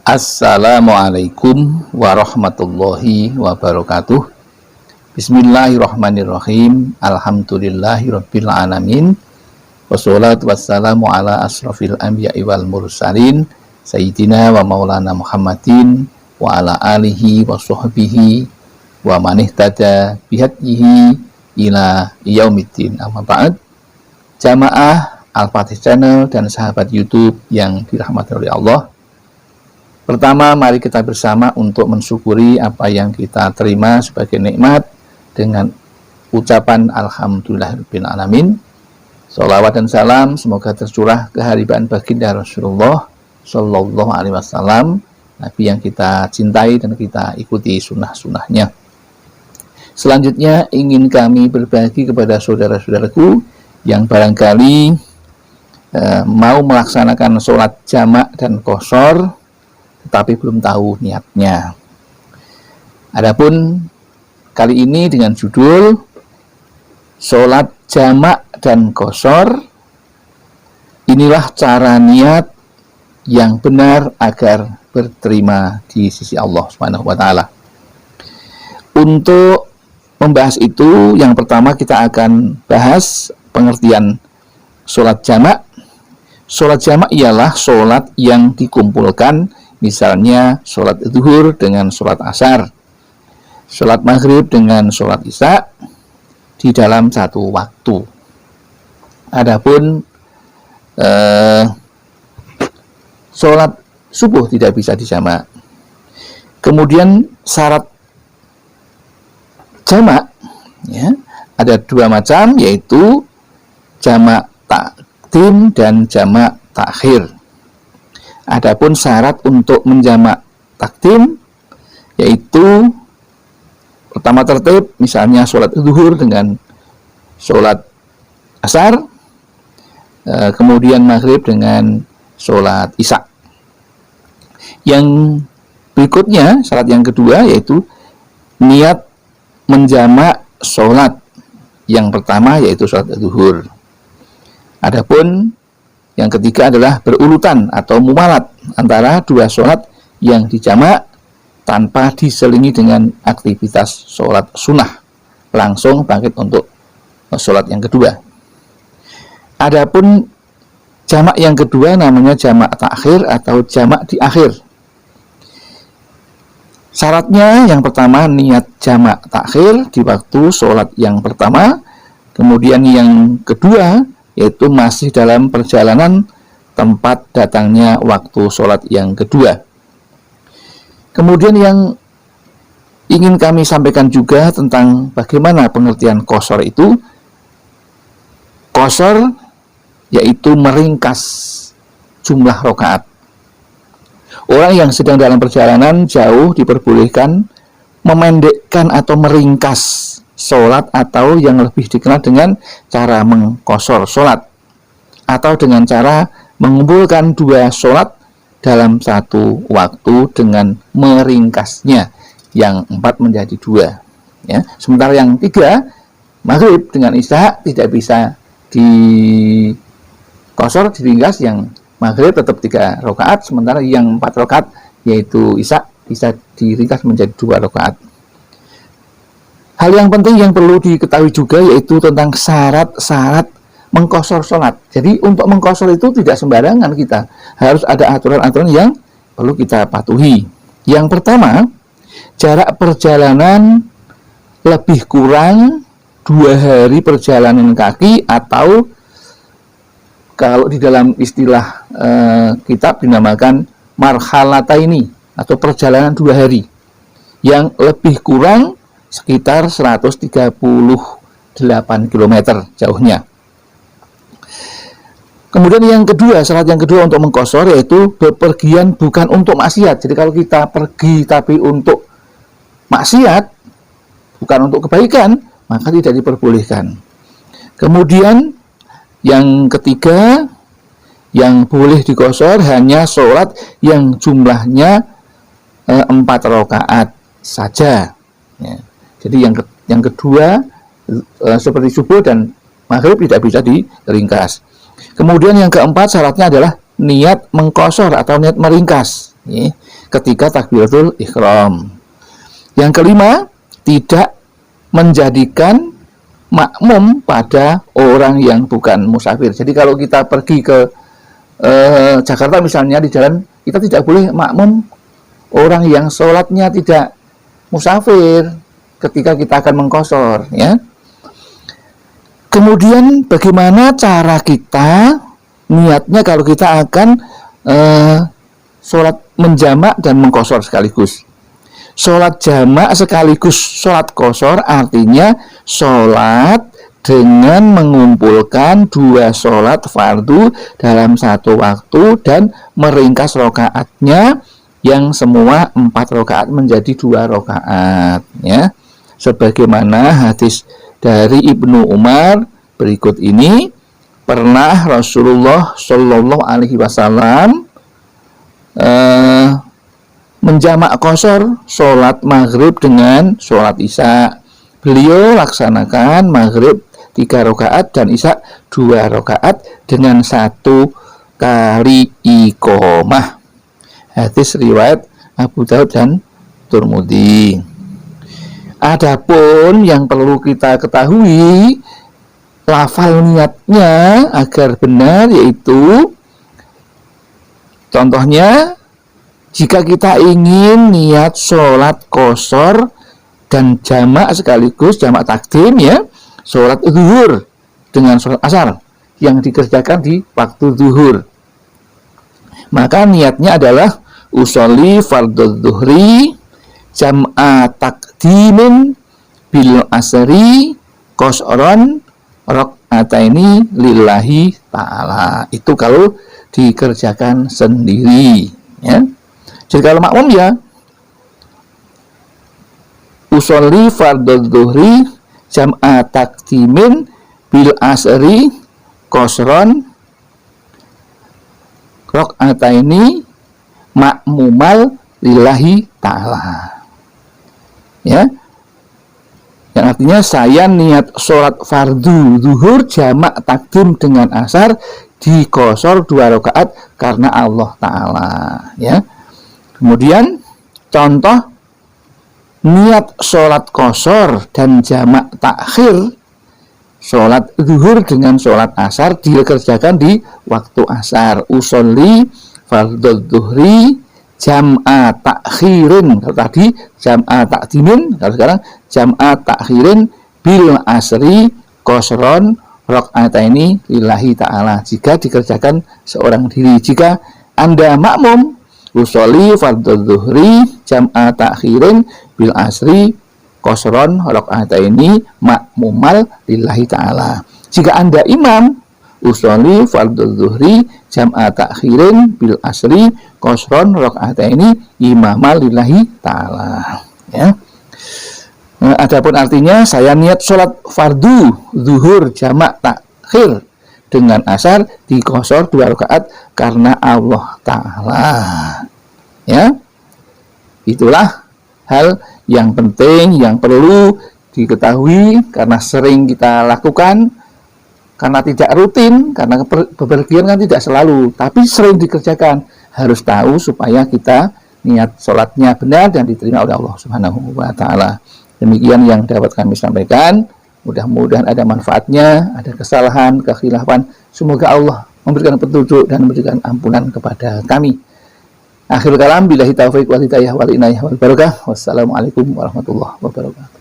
Assalamualaikum warahmatullahi wabarakatuh. Bismillahirrahmanirrahim. Alhamdulillahirabbil alamin. Wassalatu wassalamu ala asrofil anbiya'i wal mursalin sayyidina wa maulana Muhammadin wa ala alihi wa sahbihi wa man ihtada bihadihi ila yaumiddin. Amma ba'd. Jamaah Al-Fatih Channel dan sahabat YouTube yang dirahmati oleh Allah. Pertama, mari kita bersama untuk mensyukuri apa yang kita terima sebagai nikmat dengan ucapan Alhamdulillahirabbil alamin. Sholawat dan salam semoga tercurah keharibaan baginda Rasulullah Sallallahu Alaihi Wasallam, Nabi yang kita cintai dan kita ikuti sunnah-sunnahnya. Selanjutnya ingin kami berbagi kepada saudara-saudaraku yang barangkali mau melaksanakan sholat jamak dan qashar tetapi belum tahu niatnya. Adapun kali ini dengan judul sholat jamak dan qashar, inilah cara niat yang benar agar berterima di sisi Allah Subhanahu wa taala. Untuk membahas itu, yang pertama kita akan bahas pengertian sholat jamak. Sholat jamak ialah sholat yang dikumpulkan, misalnya sholat zuhur dengan sholat asar, sholat maghrib dengan sholat isya di dalam satu waktu. Adapun sholat subuh tidak bisa dijamak. Kemudian syarat jamak ya, ada dua macam, yaitu jamak takdim dan jamak takhir. Adapun syarat untuk menjamak takdim yaitu pertama tertib, misalnya sholat zuhur dengan sholat asar, kemudian maghrib dengan sholat isya. Yang berikutnya, syarat yang kedua yaitu niat menjamak sholat. Yang pertama yaitu sholat zuhur. Adapun yang ketiga adalah berurutan atau mumalat antara dua sholat yang dijamak tanpa diselingi dengan aktivitas sholat sunnah, langsung bangkit untuk sholat yang kedua. Adapun jamak yang kedua namanya jamak takhir atau jamak di akhir. Syaratnya yang pertama niat jamak takhir di waktu sholat yang pertama, kemudian yang kedua yaitu masih dalam perjalanan tempat datangnya waktu sholat yang kedua. Kemudian yang ingin kami sampaikan juga tentang bagaimana pengertian qashar itu. Qashar yaitu meringkas jumlah rakaat. Orang yang sedang dalam perjalanan jauh diperbolehkan memendekkan atau meringkas sholat, atau yang lebih dikenal dengan cara mengqashar sholat, atau dengan cara mengumpulkan dua sholat dalam satu waktu dengan meringkasnya, yang 4 menjadi 2 ya. Sementara yang 3, maghrib dengan isya, tidak bisa di qashar, diringkas. Yang maghrib tetap 3 rakaat, sementara yang 4 rakaat yaitu isya bisa diringkas menjadi 2 rakaat. Hal yang penting yang perlu diketahui juga yaitu tentang syarat-syarat mengqashar sholat. Jadi untuk mengqashar itu tidak sembarangan, kita harus ada aturan-aturan yang perlu kita patuhi. Yang pertama, jarak perjalanan lebih kurang 2 hari perjalanan kaki, atau kalau di dalam istilah kitab dinamakan marhalataini atau perjalanan 2 hari, yang lebih kurang sekitar 138 km jauhnya. Kemudian yang kedua, syarat yang kedua untuk mengqashar yaitu bepergian bukan untuk maksiat. Jadi kalau kita pergi tapi untuk maksiat, bukan untuk kebaikan, maka tidak diperbolehkan. Kemudian yang ketiga, yang boleh diqashar hanya sholat yang jumlahnya 4 rakaat saja ya. Jadi yang kedua seperti subuh dan maghrib tidak bisa diringkas. Kemudian yang keempat, syaratnya adalah niat mengqashar atau niat meringkas ya, ketika takbiratul ihram. Yang kelima, tidak menjadikan makmum pada orang yang bukan musafir. Jadi kalau kita pergi ke Jakarta misalnya, di jalan kita tidak boleh makmum orang yang sholatnya tidak musafir ketika kita akan mengqashar, ya. Kemudian bagaimana cara kita niatnya kalau kita akan sholat menjamak dan mengqashar sekaligus? Sholat jamak sekaligus sholat qashar artinya sholat dengan mengumpulkan dua sholat fardu dalam satu waktu dan meringkas rokaatnya yang semua 4 rokaat menjadi 2 rokaat, ya. Sebagaimana hadis dari Ibnu Umar berikut ini, pernah Rasulullah Shallallahu Alaihi Wasallam menjamak qashar sholat maghrib dengan sholat isya. Beliau laksanakan maghrib 3 rakaat dan isya 2 rakaat dengan 1 kali iqomah. Hadis riwayat Abu Daud dan Tirmidzi. Adapun yang perlu kita ketahui lafal niatnya agar benar, yaitu contohnya jika kita ingin niat sholat qashar dan jamak sekaligus, jamak takdim, ya, sholat zuhur dengan sholat asar yang dikerjakan di waktu zuhur, maka niatnya adalah usolli fardhu zuhri jam'a takdimin bil asri qashran rakaataini lillahi ta'ala. Itu kalau dikerjakan sendiri, ya. Jadi kalau makmum, ya, usolli fardhu zuhri jam'a takdimin bil asri qashran rakaataini makmumal lillahi ta'ala, ya, yang artinya saya niat sholat fardu zuhur jamak takdim dengan asar di qashar 2 rakaat karena Allah Ta'ala, ya. Kemudian contoh niat sholat qashar dan jamak takhir sholat zuhur dengan sholat asar dikerjakan di waktu asar. Usolli fardhu zuhri jam'a takhirin, kalau tadi jam'a takdimin, kalau sekarang jam'a takhirin bil asri qashran rakaataini lillahi ta'ala, jika dikerjakan seorang diri. Jika Anda makmum, usolli fardhu zuhri jam'a takhirin bil asri qashran rakaataini makmumal lillahi ta'ala. Jika Anda imam, usolli fardhu zuhri jam'a takhirin bil asri qashran rakaataini imamal lillahi ta'ala, ya. Adapun artinya saya niat sholat fardu zuhur jamak takhir dengan asar di qashar 2 rakaat karena Allah Ta'ala, ya. Itulah hal yang penting yang perlu diketahui karena sering kita lakukan, karena tidak rutin, karena bepergian kan tidak selalu, tapi sering dikerjakan. Harus tahu supaya kita niat sholatnya benar dan diterima oleh Allah Subhanahu wa Ta'ala. Demikian yang dapat kami sampaikan. Mudah-mudahan ada manfaatnya, ada kesalahan, kekhilafan. Semoga Allah memberikan petunjuk dan memberikan ampunan kepada kami. Akhirul kalam, billahi taufiq wal hidayah wal inayah wal barakah. Wassalamualaikum warahmatullahi wabarakatuh.